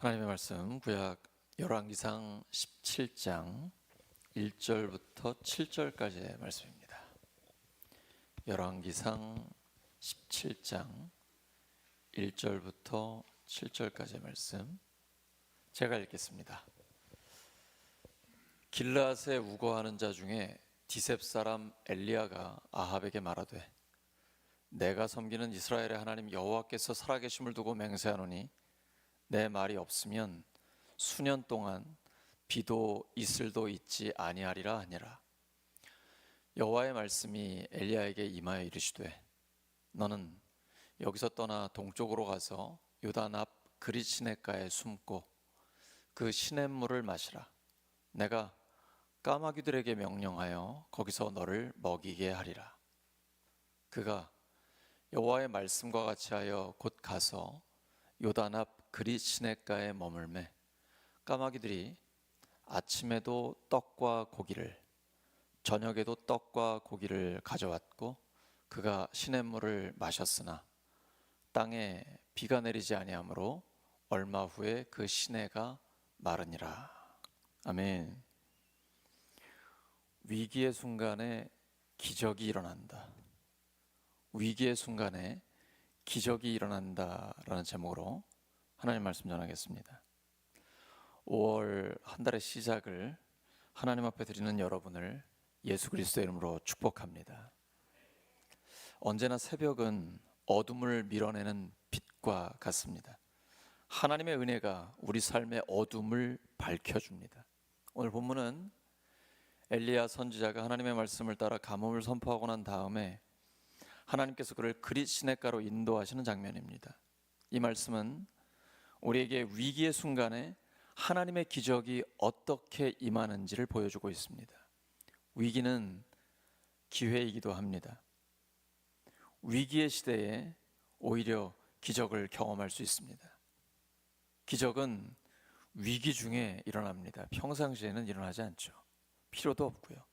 하나님의 말씀 구약 열왕기상 17장 1절부터 7절까지의 말씀입니다. 열왕기상 17장 1절부터 7절까지의 말씀 제가 읽겠습니다. 길르앗에 우거하는 자 중에 디셉 사람 엘리야가 아합에게 말하되 내가 섬기는 이스라엘의 하나님 여호와께서 살아계심을 두고 맹세하노니 내 말이 없으면 수년 동안 비도 이슬도 있지 아니하리라 하니라. 여호와의 말씀이 엘리야에게 임하여 이르시되 너는 여기서 떠나 동쪽으로 가서 요단 앞 그릿 시냇가에 숨고 그 시냇물을 마시라. 내가 까마귀들에게 명령하여 거기서 너를 먹이게 하리라. 그가 여호와의 말씀과 같이 하여 곧 가서 요단 앞 그릿 시냇가에 머물매 까마귀들이 아침에도 떡과 고기를 저녁에도 떡과 고기를 가져왔고 그가 시냇물을 마셨으나 땅에 비가 내리지 아니하므로 얼마 후에 그 시내가 마르니라. 아멘. 위기의 순간에 기적이 일어난다. 위기의 순간에 기적이 일어난다라는 제목으로 하나님 말씀 전하겠습니다. 5월 한 달의 시작을 하나님 앞에 드리는 여러분을 예수 그리스도의 이름으로 축복합니다. 언제나 새벽은 어둠을 밀어내는 빛과 같습니다. 하나님의 은혜가 우리 삶의 어둠을 밝혀줍니다. 오늘 본문은 엘리야 선지자가 하나님의 말씀을 따라 가뭄을 선포하고 난 다음에 하나님께서 그를 그릿 시냇가로 인도하시는 장면입니다. 이 말씀은 우리에게 위기의 순간에 하나님의 기적이 어떻게 임하는지를 보여주고 있습니다. 위기는 기회이기도 합니다. 위기의 시대에 오히려 기적을 경험할 수 있습니다. 기적은 위기 중에 일어납니다. 평상시에는 일어나지 않죠. 필요도 없고요.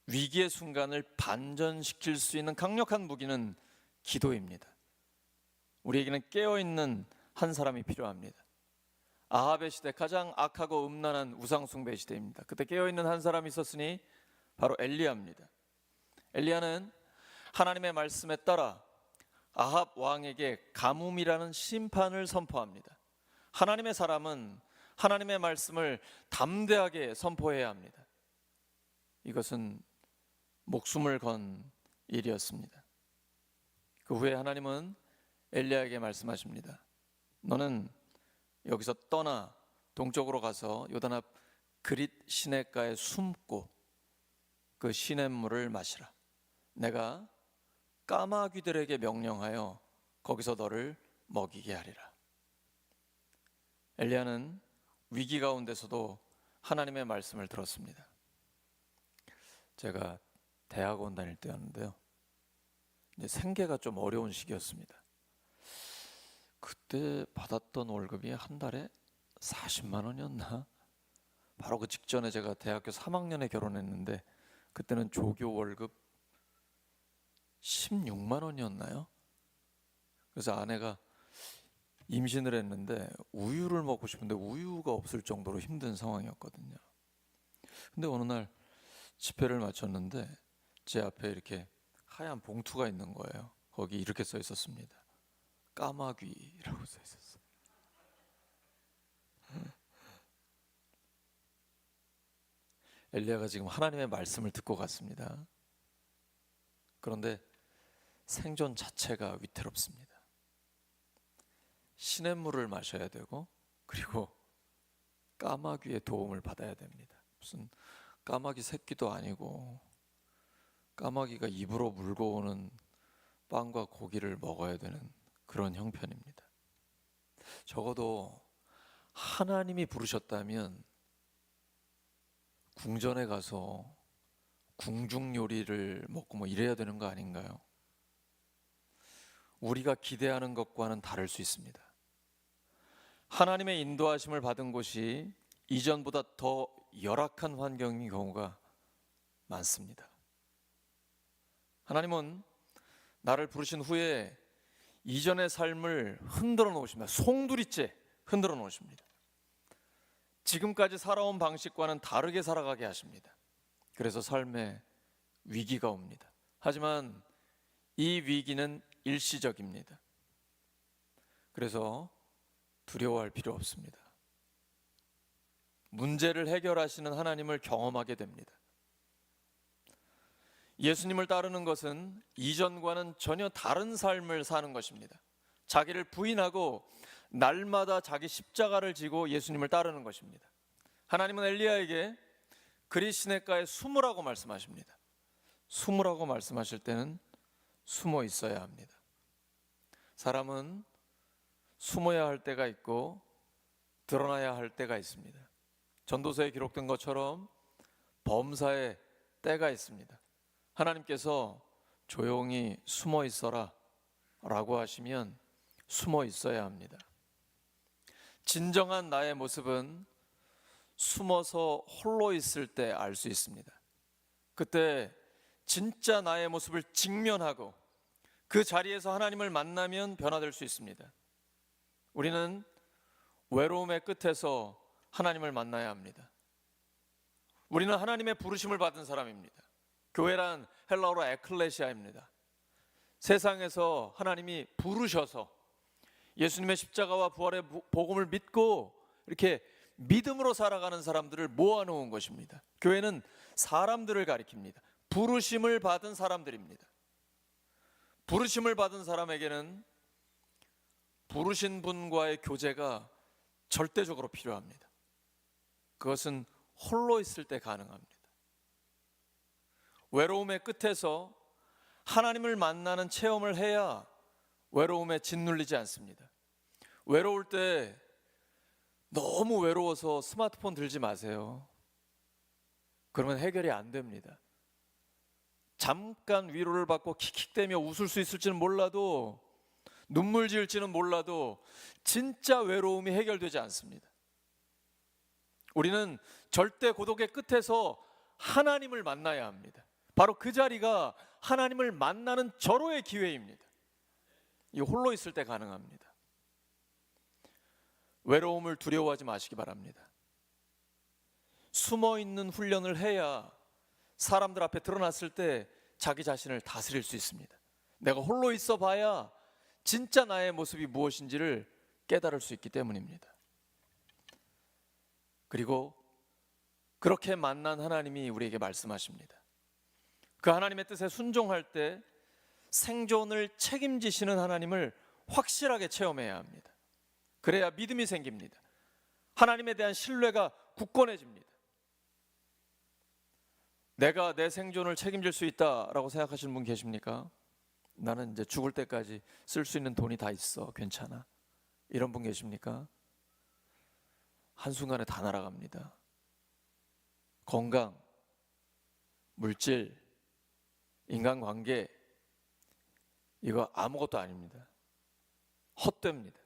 위기의 순간을 반전시킬 수 있는 강력한 무기는 기도입니다. 우리에게는 깨어있는 한 사람이 필요합니다. 아합의 시대, 가장 악하고 음란한 우상숭배 시대입니다. 그때 깨어있는 한 사람이 있었으니 바로 엘리야입니다. 엘리야는 하나님의 말씀에 따라 아합 왕에게 가뭄이라는 심판을 선포합니다. 하나님의 사람은 하나님의 말씀을 담대하게 선포해야 합니다. 이것은 목숨을 건 일이었습니다. 그 후에 하나님은 엘리야에게 말씀하십니다. 너는 여기서 떠나 동쪽으로 가서 요단 앞 그릿 시냇가에 숨고 그 시냇물을 마시라. 내가 까마귀들에게 명령하여 거기서 너를 먹이게 하리라. 엘리야는 위기 가운데서도 하나님의 말씀을 들었습니다. 제가 대학원 다닐 때였는데요. 이제 생계가 좀 어려운 시기였습니다. 그때 받았던 월급이 한 달에 40만 원이었나? 바로 그 직전에 제가 대학교 3학년에 결혼했는데 그때는 조교 월급 16만 원이었나요? 그래서 아내가 임신을 했는데 우유를 먹고 싶은데 우유가 없을 정도로 힘든 상황이었거든요. 근데 어느 날 집회를 마쳤는데 제 앞에 이렇게 하얀 봉투가 있는 거예요. 거기 이렇게 써 있었습니다. 까마귀라고 써 있었어요. 엘리야가 지금 하나님의 말씀을 듣고 갔습니다. 그런데 생존 자체가 위태롭습니다. 시냇물을 마셔야 되고 그리고 까마귀의 도움을 받아야 됩니다. 무슨 까마귀 새끼도 아니고 까마귀가 입으로 물고 오는 빵과 고기를 먹어야 되는 그런 형편입니다. 적어도 하나님이 부르셨다면 궁전에 가서 궁중 요리를 먹고 뭐 이래야 되는 거 아닌가요? 우리가 기대하는 것과는 다를 수 있습니다. 하나님의 인도하심을 받은 곳이 이전보다 더 열악한 환경인 경우가 많습니다. 하나님은 나를 부르신 후에 이전의 삶을 흔들어 놓으십니다. 송두리째 흔들어 놓으십니다. 지금까지 살아온 방식과는 다르게 살아가게 하십니다. 그래서 삶에 위기가 옵니다. 하지만 이 위기는 일시적입니다. 그래서 두려워할 필요 없습니다. 문제를 해결하시는 하나님을 경험하게 됩니다. 예수님을 따르는 것은 이전과는 전혀 다른 삶을 사는 것입니다. 자기를 부인하고 날마다 자기 십자가를 지고 예수님을 따르는 것입니다. 하나님은 엘리야에게 그리 시냇가에 숨으라고 말씀하십니다. 숨으라고 말씀하실 때는 숨어 있어야 합니다. 사람은 숨어야 할 때가 있고 드러나야 할 때가 있습니다. 전도서에 기록된 것처럼 범사에 때가 있습니다. 하나님께서 조용히 숨어 있어라 라고 하시면 숨어 있어야 합니다. 진정한 나의 모습은 숨어서 홀로 있을 때 알 수 있습니다. 그때 진짜 나의 모습을 직면하고 그 자리에서 하나님을 만나면 변화될 수 있습니다. 우리는 외로움의 끝에서 하나님을 만나야 합니다. 우리는 하나님의 부르심을 받은 사람입니다. 교회란 헬라어로 에클레시아입니다. 세상에서 하나님이 부르셔서 예수님의 십자가와 부활의 복음을 믿고 이렇게 믿음으로 살아가는 사람들을 모아놓은 것입니다. 교회는 사람들을 가리킵니다. 부르심을 받은 사람들입니다. 부르심을 받은 사람에게는 부르신 분과의 교제가 절대적으로 필요합니다. 그것은 홀로 있을 때 가능합니다. 외로움의 끝에서 하나님을 만나는 체험을 해야 외로움에 짓눌리지 않습니다. 외로울 때 너무 외로워서 스마트폰 들지 마세요. 그러면 해결이 안 됩니다. 잠깐 위로를 받고 킥킥대며 웃을 수 있을지는 몰라도, 눈물 지을지는 몰라도 진짜 외로움이 해결되지 않습니다. 우리는 절대 고독의 끝에서 하나님을 만나야 합니다. 바로 그 자리가 하나님을 만나는 절호의 기회입니다. 이 홀로 있을 때 가능합니다. 외로움을 두려워하지 마시기 바랍니다. 숨어 있는 훈련을 해야 사람들 앞에 드러났을 때 자기 자신을 다스릴 수 있습니다. 내가 홀로 있어 봐야 진짜 나의 모습이 무엇인지를 깨달을 수 있기 때문입니다. 그리고 그렇게 만난 하나님이 우리에게 말씀하십니다. 그 하나님의 뜻에 순종할 때 생존을 책임지시는 하나님을 확실하게 체험해야 합니다. 그래야 믿음이 생깁니다. 하나님에 대한 신뢰가 굳건해집니다. 내가 내 생존을 책임질 수 있다라고 생각하시는 분 계십니까? 나는 이제 죽을 때까지 쓸 수 있는 돈이 다 있어, 괜찮아, 이런 분 계십니까? 한순간에 다 날아갑니다. 건강, 물질, 인간관계, 이거 아무것도 아닙니다. 헛됩니다.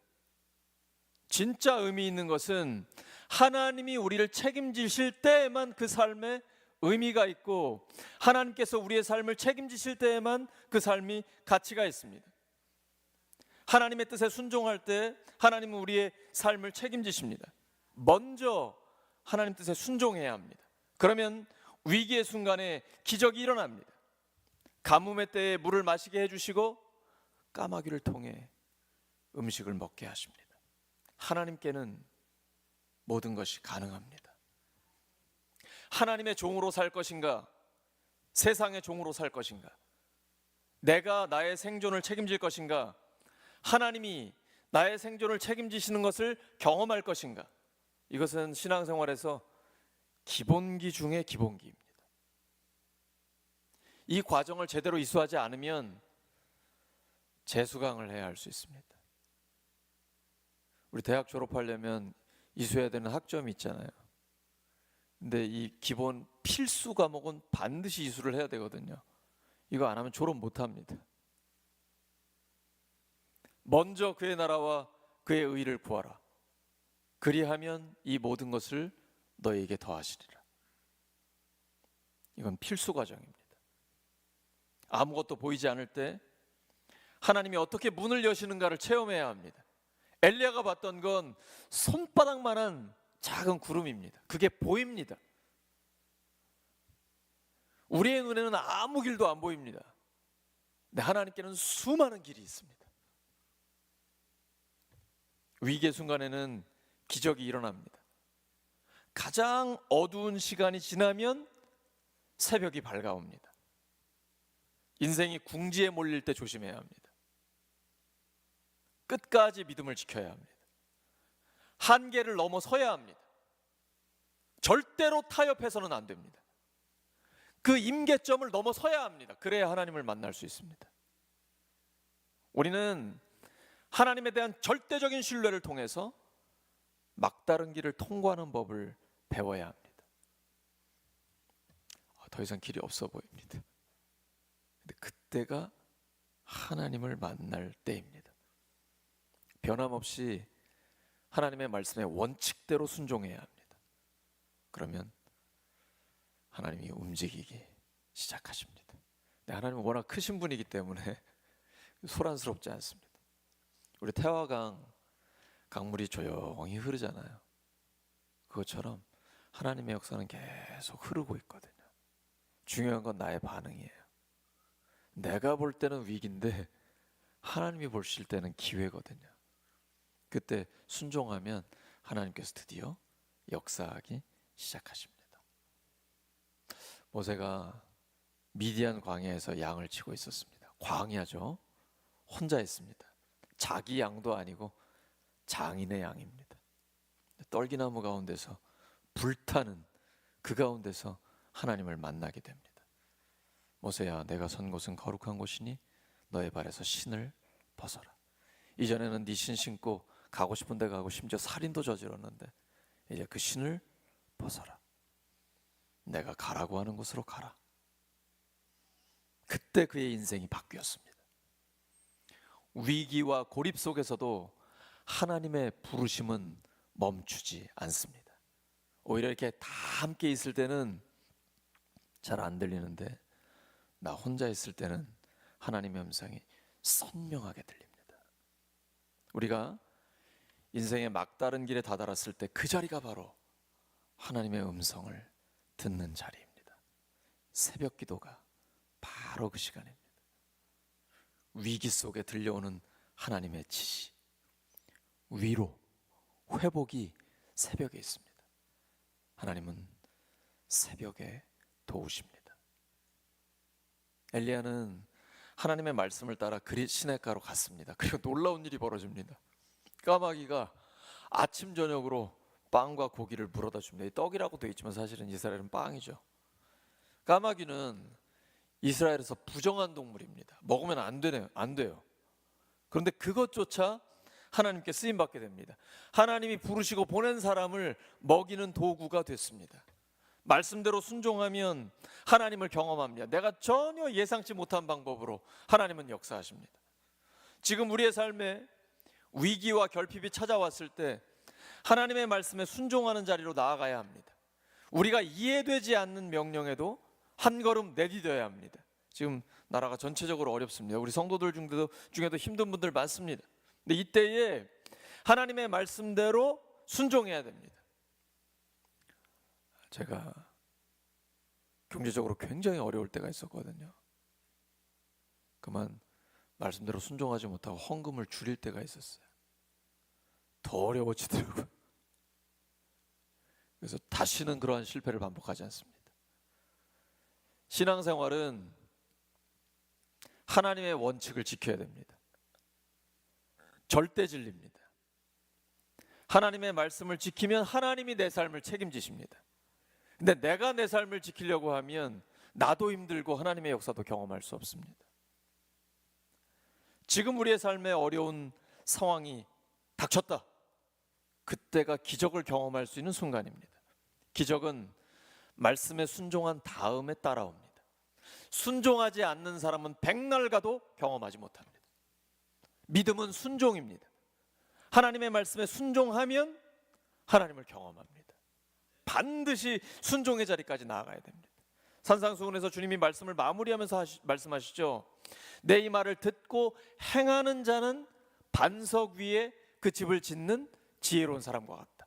진짜 의미 있는 것은 하나님이 우리를 책임지실 때에만 그 삶에 의미가 있고, 하나님께서 우리의 삶을 책임지실 때에만 그 삶이 가치가 있습니다. 하나님의 뜻에 순종할 때 하나님은 우리의 삶을 책임지십니다. 먼저 하나님 뜻에 순종해야 합니다. 그러면 위기의 순간에 기적이 일어납니다. 가뭄의 때에 물을 마시게 해주시고 까마귀를 통해 음식을 먹게 하십니다. 하나님께는 모든 것이 가능합니다. 하나님의 종으로 살 것인가, 세상의 종으로 살 것인가, 내가 나의 생존을 책임질 것인가, 하나님이 나의 생존을 책임지시는 것을 경험할 것인가, 이것은 신앙생활에서 기본기 중의 기본기입니다. 이 과정을 제대로 이수하지 않으면 재수강을 해야 할 수 있습니다. 우리 대학 졸업하려면 이수해야 되는 학점이 있잖아요. 근데 이 기본 필수 과목은 반드시 이수를 해야 되거든요. 이거 안 하면 졸업 못 합니다. 먼저 그의 나라와 그의 의를 구하라. 그리하면 이 모든 것을 너희에게 더하시리라. 이건 필수 과정입니다. 아무것도 보이지 않을 때 하나님이 어떻게 문을 여시는가를 체험해야 합니다. 엘리야가 봤던 건 손바닥만한 작은 구름입니다. 그게 보입니다. 우리의 눈에는 아무 길도 안 보입니다. 근데 하나님께는 수많은 길이 있습니다. 위기의 순간에는 기적이 일어납니다. 가장 어두운 시간이 지나면 새벽이 밝아옵니다. 인생이 궁지에 몰릴 때 조심해야 합니다. 끝까지 믿음을 지켜야 합니다. 한계를 넘어서야 합니다. 절대로 타협해서는 안 됩니다. 그 임계점을 넘어서야 합니다. 그래야 하나님을 만날 수 있습니다. 우리는 하나님에 대한 절대적인 신뢰를 통해서 막다른 길을 통과하는 법을 배워야 합니다. 더 이상 길이 없어 보입니다. 근데 그때가 하나님을 만날 때입니다. 변함없이 하나님의 말씀의 원칙대로 순종해야 합니다. 그러면 하나님이 움직이기 시작하십니다. 근데 하나님은 워낙 크신 분이기 때문에 소란스럽지 않습니다. 우리 태화강 강물이 조용히 흐르잖아요. 그것처럼 하나님의 역사는 계속 흐르고 있거든요. 중요한 건 나의 반응이에요. 내가 볼 때는 위기인데 하나님이 보실 때는 기회거든요. 그때 순종하면 하나님께서 드디어 역사하기 시작하십니다. 모세가 미디안 광야에서 양을 치고 있었습니다. 광야죠. 혼자 있습니다. 자기 양도 아니고 장인의 양입니다. 떨기나무 가운데서 불타는 그 가운데서 하나님을 만나게 됩니다. 모세야, 내가 선 곳은 거룩한 곳이니 너의 발에서 신을 벗어라. 이전에는 네 신 신고 가고 싶은 데 가고 심지어 살인도 저질렀는데 이제 그 신을 벗어라. 내가 가라고 하는 곳으로 가라. 그때 그의 인생이 바뀌었습니다. 위기와 고립 속에서도 하나님의 부르심은 멈추지 않습니다. 오히려 이렇게 다 함께 있을 때는 잘 안 들리는데 나 혼자 있을 때는 하나님의 음성이 선명하게 들립니다. 우리가 인생의 막다른 길에 다다랐을 때 그 자리가 바로 하나님의 음성을 듣는 자리입니다. 새벽 기도가 바로 그 시간입니다. 위기 속에 들려오는 하나님의 지시, 위로, 회복이 새벽에 있습니다. 하나님은 새벽에 도우십니다. 엘리야는 하나님의 말씀을 따라 시내가로 갔습니다. 그리고 놀라운 일이 벌어집니다. 까마귀가 아침 저녁으로 빵과 고기를 물어다 줍니다. 떡이라고 되어 있지만 사실은 이스라엘은 빵이죠. 까마귀는 이스라엘에서 부정한 동물입니다. 먹으면 안 돼요. 그런데 그것조차 하나님께 쓰임받게 됩니다. 하나님이 부르시고 보낸 사람을 먹이는 도구가 됐습니다. 말씀대로 순종하면 하나님을 경험합니다. 내가 전혀 예상치 못한 방법으로 하나님은 역사하십니다. 지금 우리의 삶에 위기와 결핍이 찾아왔을 때 하나님의 말씀에 순종하는 자리로 나아가야 합니다. 우리가 이해되지 않는 명령에도 한 걸음 내디뎌야 합니다. 지금 나라가 전체적으로 어렵습니다. 우리 성도들 중에도 힘든 분들 많습니다. 근데 이때에 하나님의 말씀대로 순종해야 됩니다. 제가 경제적으로 굉장히 어려울 때가 있었거든요. 그만 말씀대로 순종하지 못하고 헌금을 줄일 때가 있었어요. 더 어려워지더라고요. 그래서 다시는 그러한 실패를 반복하지 않습니다. 신앙생활은 하나님의 원칙을 지켜야 됩니다. 절대 진리입니다. 하나님의 말씀을 지키면 하나님이 내 삶을 책임지십니다. 근데 내가 내 삶을 지키려고 하면 나도 힘들고 하나님의 역사도 경험할 수 없습니다. 지금 우리의 삶에 어려운 상황이 닥쳤다. 그때가 기적을 경험할 수 있는 순간입니다. 기적은 말씀에 순종한 다음에 따라옵니다. 순종하지 않는 사람은 백날 가도 경험하지 못합니다. 믿음은 순종입니다. 하나님의 말씀에 순종하면 하나님을 경험합니다. 반드시 순종의 자리까지 나아가야 됩니다. 산상수훈에서 주님이 말씀을 마무리하면서 말씀하시죠. 내 이 말을 듣고 행하는 자는 반석 위에 그 집을 짓는 지혜로운 사람과 같다.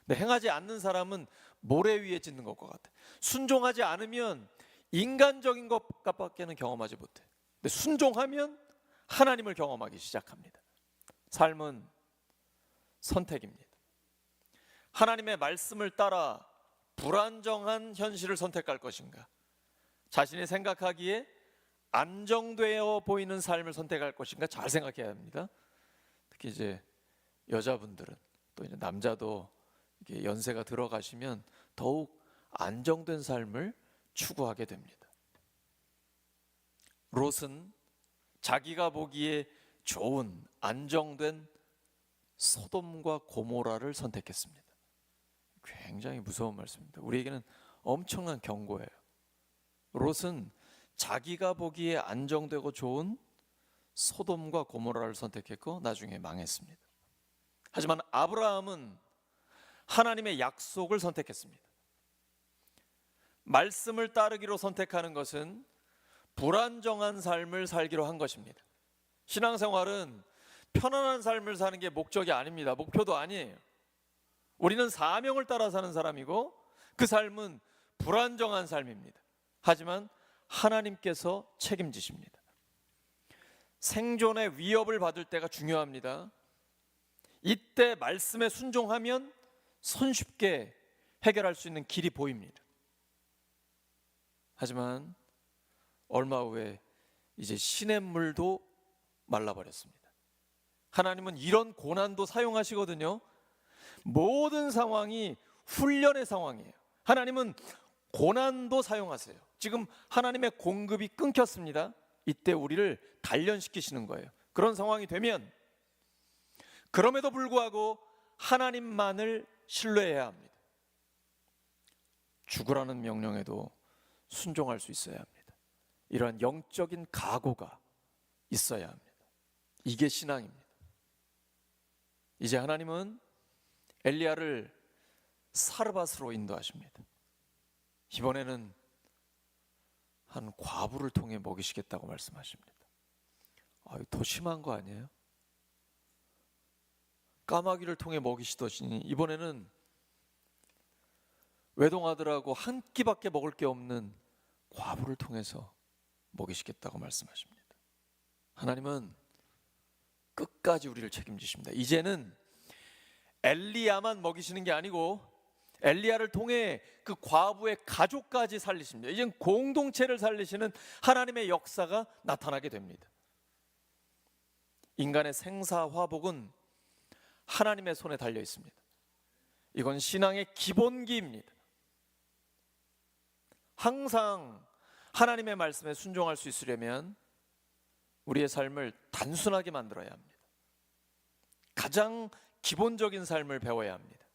근데 행하지 않는 사람은 모래 위에 짓는 것과 같아. 순종하지 않으면 인간적인 것밖에는 경험하지 못해. 근데 순종하면 하나님을 경험하기 시작합니다. 삶은 선택입니다. 하나님의 말씀을 따라 불안정한 현실을 선택할 것인가, 자신이 생각하기에 안정되어 보이는 삶을 선택할 것인가 잘 생각해야 합니다. 특히 이제 여자분들은, 또 이제 남자도 이게 연세가 들어가시면 더욱 안정된 삶을 추구하게 됩니다. 롯은 자기가 보기에 좋은 안정된 소돔과 고모라를 선택했습니다. 굉장히 무서운 말씀입니다. 우리에게는 엄청난 경고예요. 롯은 자기가 보기에 안정되고 좋은 소돔과 고모라를 선택했고 나중에 망했습니다. 하지만 아브라함은 하나님의 약속을 선택했습니다. 말씀을 따르기로 선택하는 것은 불안정한 삶을 살기로 한 것입니다. 신앙생활은 편안한 삶을 사는 게 목적이 아닙니다. 목표도 아니에요. 우리는 사명을 따라 사는 사람이고 그 삶은 불안정한 삶입니다. 하지만 하나님께서 책임지십니다. 생존의 위협을 받을 때가 중요합니다. 이때 말씀에 순종하면 손쉽게 해결할 수 있는 길이 보입니다. 하지만 얼마 후에 이제 시냇물도 말라버렸습니다. 하나님은 이런 고난도 사용하시거든요. 모든 상황이 훈련의 상황이에요. 하나님은 고난도 사용하세요. 지금 하나님의 공급이 끊겼습니다. 이때 우리를 단련시키시는 거예요. 그런 상황이 되면 그럼에도 불구하고 하나님만을 신뢰해야 합니다. 죽으라는 명령에도 순종할 수 있어야 합니다. 이러한 영적인 각오가 있어야 합니다. 이게 신앙입니다. 이제 하나님은 엘리야를 사르밧으로 인도하십니다. 이번에는 한 과부를 통해 먹이시겠다고 말씀하십니다. 더 심한 거 아니에요? 까마귀를 통해 먹이시더니 이번에는 외동아들하고 한 끼밖에 먹을 게 없는 과부를 통해서 먹이시겠다고 말씀하십니다. 하나님은 끝까지 우리를 책임지십니다. 이제는 엘리야만 먹이시는 게 아니고 엘리야를 통해 그 과부의 가족까지 살리십니다. 이젠 공동체를 살리시는 하나님의 역사가 나타나게 됩니다. 인간의 생사화복은 하나님의 손에 달려 있습니다. 이건 신앙의 기본기입니다. 항상 하나님의 말씀에 순종할 수 있으려면 우리의 삶을 단순하게 만들어야 합니다. 가장 기본적인 삶을 배워야 합니다.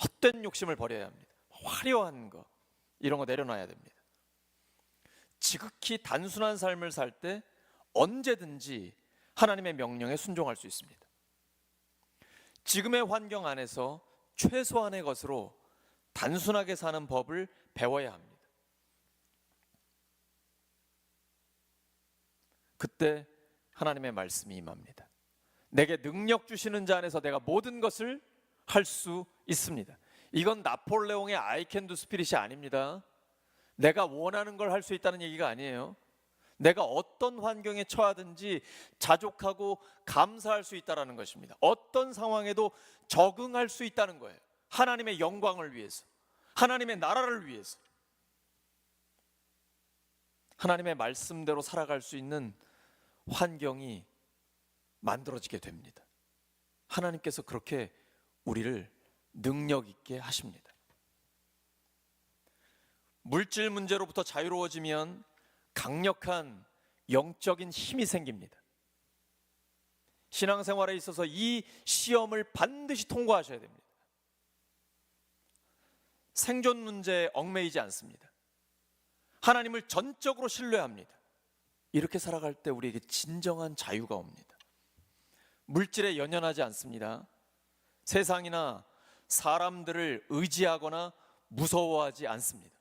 헛된 욕심을 버려야 합니다. 화려한 거, 이런 거 내려놔야 됩니다. 지극히 단순한 삶을 살 때 언제든지 하나님의 명령에 순종할 수 있습니다. 지금의 환경 안에서 최소한의 것으로 단순하게 사는 법을 배워야 합니다. 그때 하나님의 말씀이 임합니다. 내게 능력 주시는 자 안에서 내가 모든 것을 할 수 있습니다. 이건 나폴레옹의 I can do 스피릿이 아닙니다. 내가 원하는 걸 할 수 있다는 얘기가 아니에요. 내가 어떤 환경에 처하든지 자족하고 감사할 수 있다는 것입니다. 어떤 상황에도 적응할 수 있다는 거예요. 하나님의 영광을 위해서, 하나님의 나라를 위해서, 하나님의 말씀대로 살아갈 수 있는 환경이 만들어지게 됩니다. 하나님께서 그렇게 우리를 능력 있게 하십니다. 물질 문제로부터 자유로워지면 강력한 영적인 힘이 생깁니다. 신앙생활에 있어서 이 시험을 반드시 통과하셔야 됩니다. 생존 문제에 얽매이지 않습니다. 하나님을 전적으로 신뢰합니다. 이렇게 살아갈 때 우리에게 진정한 자유가 옵니다. 물질에 연연하지 않습니다. 세상이나 사람들을 의지하거나 무서워하지 않습니다.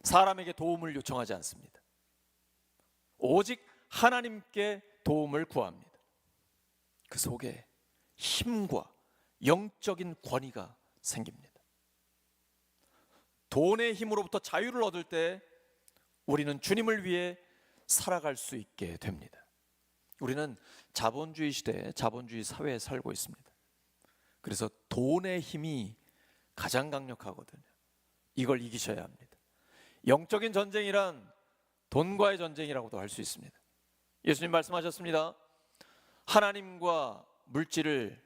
사람에게 도움을 요청하지 않습니다. 오직 하나님께 도움을 구합니다. 그 속에 힘과 영적인 권위가 생깁니다. 돈의 힘으로부터 자유를 얻을 때 우리는 주님을 위해 살아갈 수 있게 됩니다. 우리는 자본주의 시대에 자본주의 사회에 살고 있습니다. 그래서 돈의 힘이 가장 강력하거든요. 이걸 이기셔야 합니다. 영적인 전쟁이란 돈과의 전쟁이라고도 할 수 있습니다. 예수님 말씀하셨습니다. 하나님과 물질을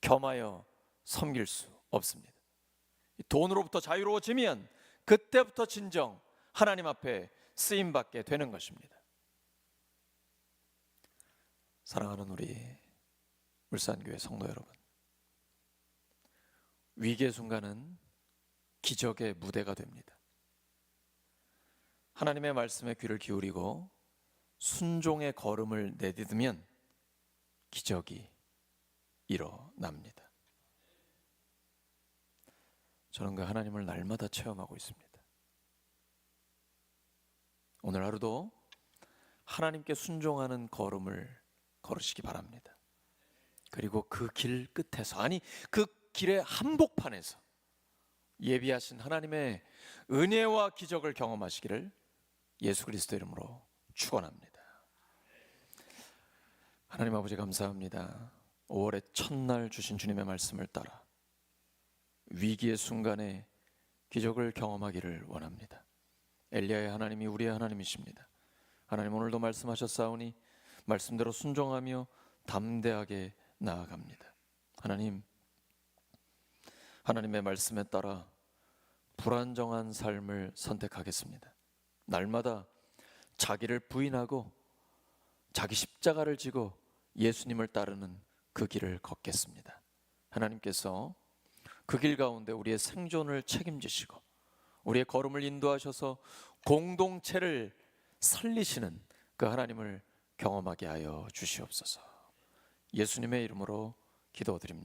겸하여 섬길 수 없습니다. 돈으로부터 자유로워지면 그때부터 진정 하나님 앞에 쓰임받게 되는 것입니다. 사랑하는 우리 울산교회 성도 여러분, 위기의 순간은 기적의 무대가 됩니다. 하나님의 말씀에 귀를 기울이고 순종의 걸음을 내딛으면 기적이 일어납니다. 저는 그 하나님을 날마다 체험하고 있습니다. 오늘 하루도 하나님께 순종하는 걸음을 걸으시기 바랍니다. 그리고 그 길 끝에서, 아니 그 길의 한복판에서 예비하신 하나님의 은혜와 기적을 경험하시기를 예수 그리스도 이름으로 축원합니다. 하나님 아버지 감사합니다. 5월의 첫날 주신 주님의 말씀을 따라 위기의 순간에 기적을 경험하기를 원합니다. 엘리야의 하나님이 우리의 하나님이십니다. 하나님 오늘도 말씀하셨사오니 말씀대로 순종하며 담대하게 나아갑니다. 하나님, 하나님의 말씀에 따라 불안정한 삶을 선택하겠습니다. 날마다 자기를 부인하고 자기 십자가를 지고 예수님을 따르는 그 길을 걷겠습니다. 하나님께서 그 길 가운데 우리의 생존을 책임지시고 우리의 걸음을 인도하셔서 공동체를 살리시는 그 하나님을 경험하게 하여 주시옵소서. 예수님의 이름으로 기도드립니다.